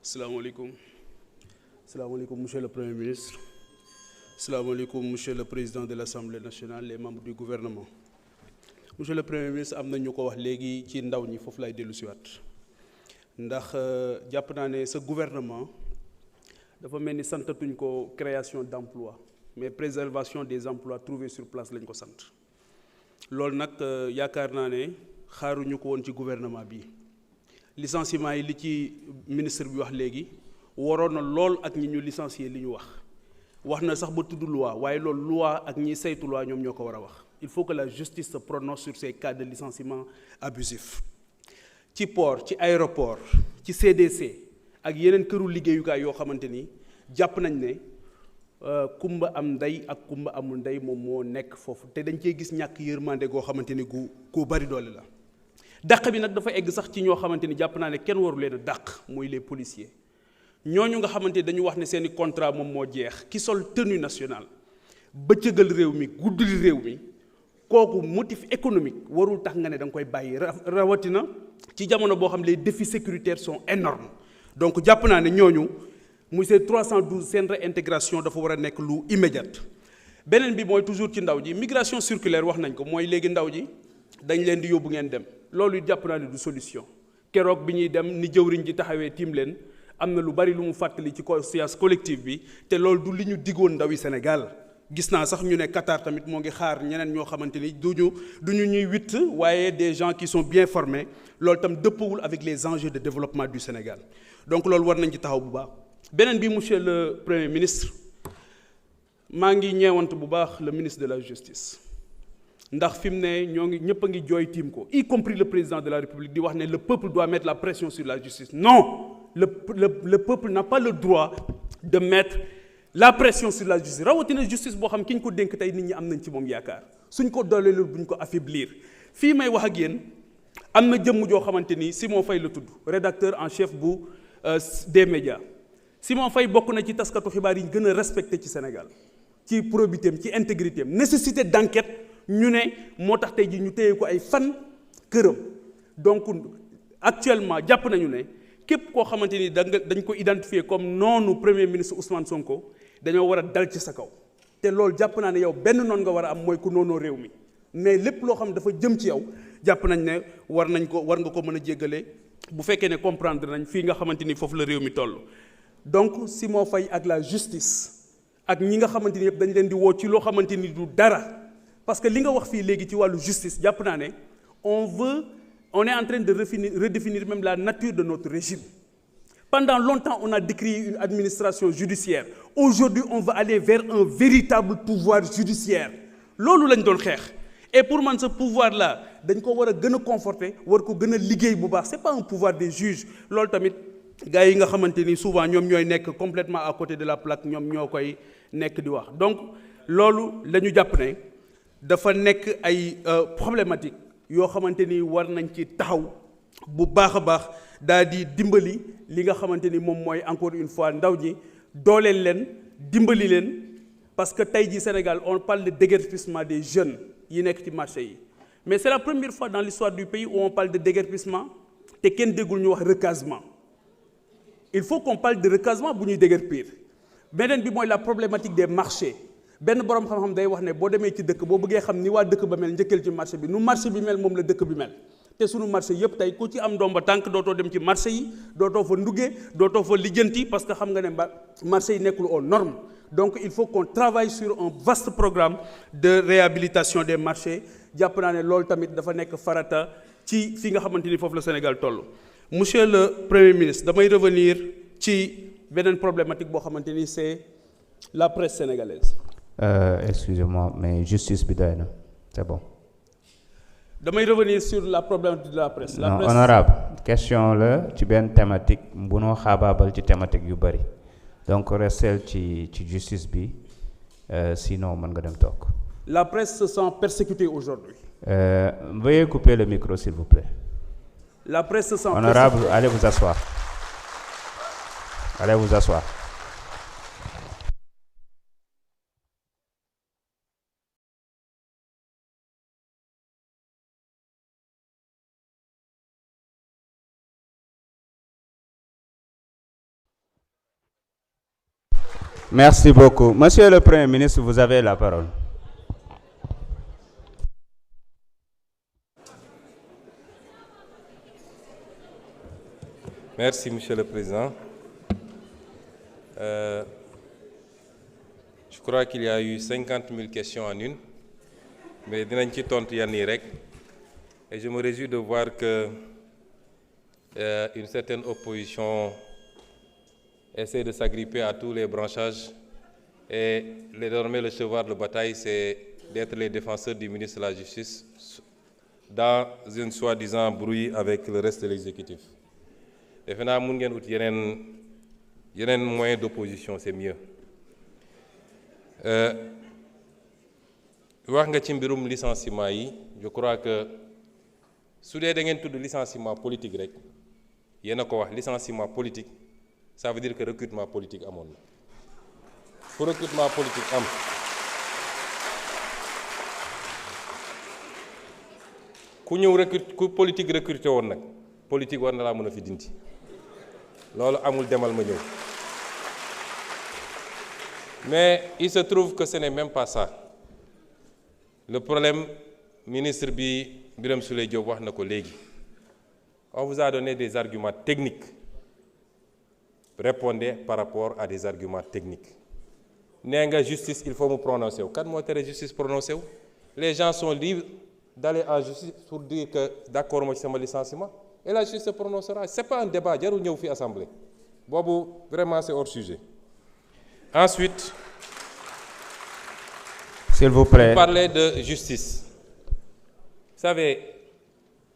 Salaamaaleykum. Salaamaaleykum, monsieur le Premier ministre. Salaamaaleykum, monsieur le Président de l'Assemblée nationale, les membres du gouvernement. Monsieur le Premier ministre, am na ñu ko wax léegi ci ndaw ñi foofu lay dellu siwaat ndax jàpp naa ne sa gouvernement dafa mel ni santatuñ ko création d'emplois mais préservation des emplois trouvés sur place lañ ko sant loolu nag yaakaar naa ne xaaruñu ko woon ci gouvernement bi licenciement yi li ci ministre bi wax léegi waroon na lool ak ñi ñu licencier li ñu wax na sax ba tudd loi waaye loolu loi ak ñi saytu loi ñoom ñoo ko war a wax il faut que la justice se prononce sur ces cas de licenciement abusif ci port ci aéroport ci CDC ak yeneen këru liggéeyukaay yoo xamante ni jàpp nañ ne kumba am ndey ak kumba amul ndey moom moo nekk foofu te dañ cee gis ñàkk yërmande goo xamante ni gu bari doole la dàq bi nag dafa egg sax ci ñoo xamante ni jàpp naa ne kenn waru leen a dàq muy les policiers ñooñu nga xamante ni dañu wax ne seeni contrat moom moo jeex ki sol tenue nationale bëccëgal réew mi guddali réew mi kooku motif économique warul tax nga ne da nga koy bàyyi rawatina ci jamono boo xam les défis sécuritaires sont énormes donc jàpp naa ne ñooñu muy ces 312 seen réintégration dafa war a nekk lu immédiate beneen bi mooy toujours ci ndaw ji migration circulaire wax nañ ko mooy léegi ndaw ji dañ leen di yóbbu ngeen dem loolu jàpp naa ne du solution keroog bi ñuy dem ni jëwriñ ji taxawee tiim leen am na lu bari lu mu fàttali ci conscience collective bi te loolu du li ñu diggoon ndawi Sénégal gis naa sax ñu ne Qatar tamit moo ngi xaar ñeneen ñoo xamante ni duñu ñuy witt waaye des gens qui sont bien formés loolu tam dëppawul avec les enjeux de développement du Sénégal donc loolu war nañ ci taxaw bu baax beneen bi monsieur le Premier ministre maa ngi ñeewant bu baax le ministre de la justice ndax fi mu ne ñoo ngi ñëpp a ngi jooy tiim ko y compris le président de la République di wax ne le peuple doit mettre la pression sur la justice non le peuple n'a pas le droit de mettre la pression sur la justice rawatina justice boo xam ki ñu ko dénk tey nit ñi am nañ ci moom yaakaar suñ ko dooleelul buñ ko affaiblir fii may wax ak yéen am na jëmm joo xamante ni Simon Faye la tudd rédacteur en chef bu des médias Simon Faye bokk na ci taskatu xibaar yi gën a respecté ci Sénégal ci probité am ci intégrité am nécessité d'enquête ñu ne moo tax tey ji ñu téye ko ay fan këram donc actuellement jàpp nañu ne képp koo xamante ni dañ ko identifier comme noonu premier ministre Ousmane Sonko dañoo war a dal ci sa kaw te loolu jàpp naa ne yow benn noon nga war a am mooy ku noonoo réew mi mais lépp loo xam dafa jëm ci yow jàpp nañ ne war nga ko mën a jéggale bu fekkee ne comprendre nañ fii nga xamante ni foofu la réew mi toll. donc Simon Faye ak la justice ak ñi nga xamante ni yëpp dañ leen di woo ci loo xamante ni du dara parce que li nga wax fii léegi ci wàllu justice jàpp naa ne on est en train de redéfinir même la nature de notre régime. Pendant longtemps, on a décrié une administration judiciaire. Aujourd'hui, on va aller vers un véritable pouvoir judiciaire. Loolu lañ doon xeex et pour man ce pouvoir là dañ ko war a gën a conforter war ko gën a liggéey bu baax c'est pas un pouvoir des juges loolu tamit gars yi nga xamante ni souvent ñoom ñooy nekk complètement à côté de la plaque ñoom ñoo koy nekk di wax donc loolu la ñu jàpp ne dafa nekk ay problématique yoo xamante ni war nañ ci taxaw bu baax a baax daal di dimbali li nga xamante ni moom mooy encore une fois ndaw ñi dooleel leen dimbali leen parce que tey jii Sénégal on parle de déguerpissement des jeunes yi nekk ci marché yi mais c'est la première fois dans l'histoire du pays où on parle de déguerpissement te kenn déggul ñu wax recasement il faut qu'on parle de recasement bu ñuy déguerpir beneen bi mooy la problématique des marchés benn borom xam-xam day wax ne boo demee ci dëkk boo bëggee xam ni waa dëkk ba mel njëkkal ci marché bi nu marché bi mel moom la dëkk bi mel te sunu marché yëpp tey ku ci am ndomba tànk dootoo dem ci marché yi dootoo fa nduggee dootoo fa lijjanti parce que xam nga ne marché yi nekkul aux normes donc il faut qu'on travaille sur un vaste programme de réhabilitation des marchés jàpp naa ne loolu tamit dafa nekk farata ci fi nga xamante ni foofu la Sénégal toll. Monsieur le Premier ministre damay revenir ci beneen problématique boo xamante ni c'est la presse sénégalaise. Excusez-moi, mais justice bi doy na c'est bon. damay revenir sur la problématique de la presse. La presse honorable question la ci benn thématique bu noo xaabaabal ci thématique yu bari donc restel ci justice bi sinon mën nga dem toog. La presse se sent persécutée aujourd'hui. Veuillez couper le micro s'il vous plaît. La presse se sent honorable, allez vous asseoir. Allez vous asseoir. Merci beaucoup. Monsieur le Premier ministre, vous avez la parole. Merci, Monsieur le Président. Je crois qu'il y a eu 50 000 questions en une, mais dinañ ci tontu yenn yi rek. Et je me réjouis de voir que une certaine opposition essaie de s'agripper à tous les branchages. Et désormais, le cheval de bataille, c'est d'être les défenseurs du ministre de la Justice dans une soi-disant brouille avec le reste de l'exécutif. defe naa mun ngeen ut yeneen moyen d'opposition, c'est mieux. wax nga ci mbirum licenciement yi, je crois que su dee da ngeen tudd licenciement politique rek yéen a ko wax licenciement politique, ça veut dire que recrutement politique amoon na. Pour recrutement politique am ku ñëw ku politique recruté woon nag politique war na laa mën a fi dindi loolu amul demal ma ñëw. Mais il se trouve que ce n'est même pas ça. Le problème, ministre Birame Souleye Diop wax na ko léegi. On vous a donné des arguments techniques. Répondez par rapport à des arguments techniques. Nee nga justice, il faut me prononcer. Kan moo tere justice prononcer wu? Les gens sont libres d'aller en justice pour dire que d'accord moi ci sama licenciement et la justice se prononcera. C'est pas un débat, jarul ñëw fi assemblée. Boobu vraiment c'est hors sujet. Ensuite, s'il vous plaît, vous parlez de justice. Vous savez,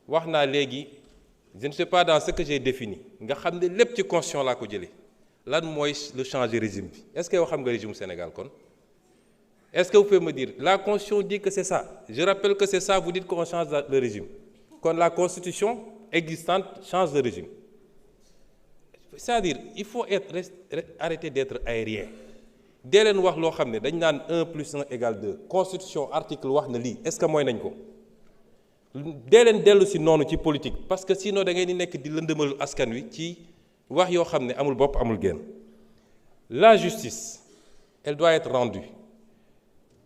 wax naa léegi, je ne sais pas dans ce que j'ai défini. Nga xam ne lépp ci constitution laa ko jëlee. Lan mooy le changer régime bi? Est-ce que yow xam nga régime Sénégal kon? Est-ce que vous pouvez me dire, la constitution dit que c'est ça. Je rappelle que c'est ça, vous dites qu'on change le régime. Quand la constitution existante change de régime. C'est-à-dire, il faut arrêter d'être aérien. Dès leen wax loo xam ne dañ naan 1 plus 1 égale 2 constitution article wax na lii est-ce que mooy nañ ko dee leen dellu si noonu ci politique parce que sinon da ngay di nekk di lëndëmal askan wi ci wax yoo xam ne amul bopp amul genn. La justice, elle doit être rendue.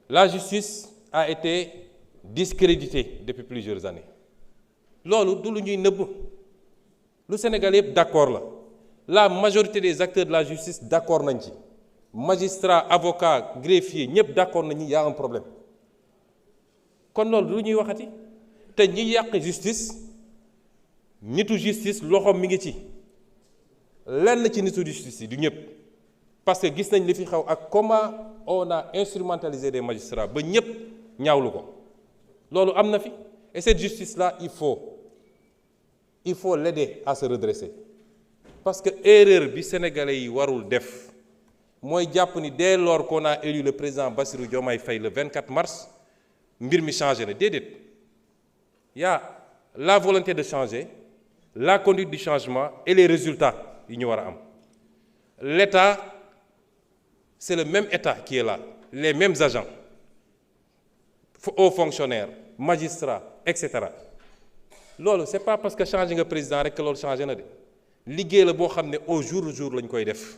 La justice a été discréditée depuis plusieurs années. Loolu du lu ñuy nëbb lu Sénégal yëpp d'accord la. La majorité des acteurs de la justice d'accord nañ ci. Magistrats, avocats, greffiers, ñëpp d'accord nañu y a un problème. Kon loolu lu ñuy waxati te ñi yàq justice nitu justice loxoom mi ngi ci lenn ci nitu justice yi du ñëpp parce que gis nañ li fi xew ak comment on a instrumentalisé des magistrats ba ñëpp ñaawlu ko loolu am na fi et cette justice là il faut l'aider à se redresser parce que erreur bi sénégalais yi warul def mooy jàpp ni dès lors qu'on a élu le président Bassirou Diomaye Faye le 24 mars mbir mi changé na déedéet y a la volonté de changer la conduite du changement et les résultats yi ñu war a am l'État c'est le même État qui est là les mêmes agents hauts fonctionnaires magistrats etc. loolu c'est pas parce que changé nga président rek que loolu changé na de liggéey la boo xam ne au jour le jour lañ koy def